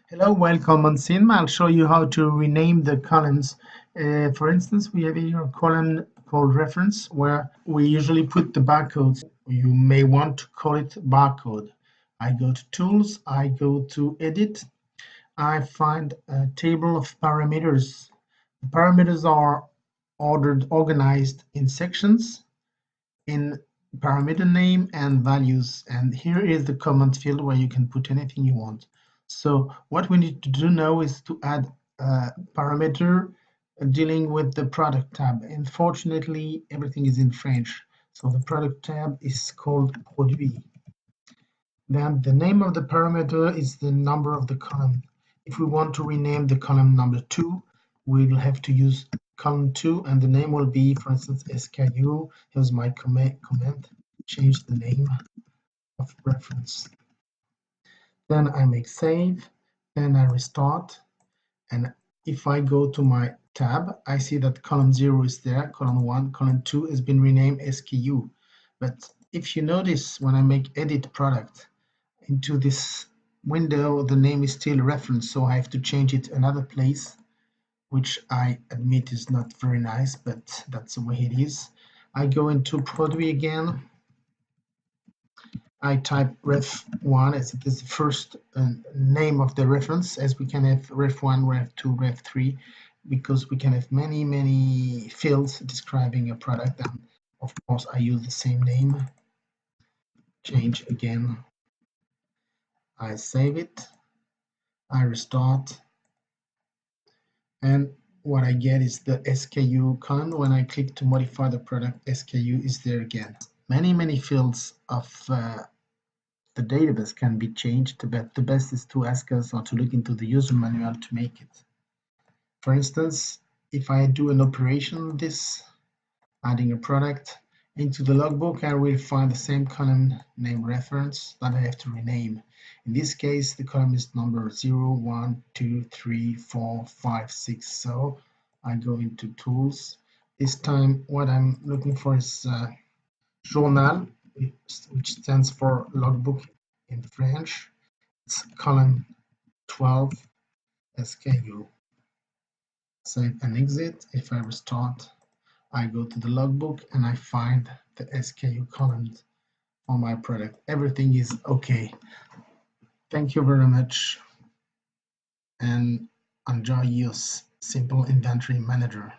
Hello, welcome on Cinema. I'll show you how to rename the columns. For instance, we have here a column called reference where we usually put the barcodes. You may want to call it barcode. I go to tools, I go to edit, I find a table of parameters. The parameters are organized in sections, in parameter name and values, and here is the comment field where you can put anything you want. So what we need to do now is to add a parameter dealing with the product tab. Unfortunately, everything is in French, so the product tab is called produit. Then the name of the parameter is the number of the column. If we want to rename the column number 2, we'll have to use column 2, and the name will be, for instance, SKU. Here's my comment, change the name of reference. Then I make save, then I restart, and if I go to my tab, I see that column 0 is there, column 1, column 2 has been renamed SKU. But if you notice, when I make edit product, into this window, the name is still reference, so I have to change it another place, which I admit is not very nice, but that's the way it is. I go into produit again. I type ref1 as it is the first name of the reference, as we can have ref1, ref2, ref3, because we can have many fields describing a product, and of course I use the same name. Change again. I save it, I restart, and what I get is the SKU column. When I click to modify the product, SKU is there again. Many fields of the database can be changed, but the best is to ask us or to look into the user manual to make it. For instance, if I do an operation, this adding a product into the logbook, I will find the same column name reference that I have to rename. In this case, the column is number 0, 1, 2, 3, 4, 5, 6. So I go into tools. This time, what I'm looking for is journal, which stands for logbook in French. It's column 12, SKU. Save and exit. If I restart, I go to the logbook and I find the SKU columns on my product. Everything is okay. Thank you very much and enjoy your simple inventory manager.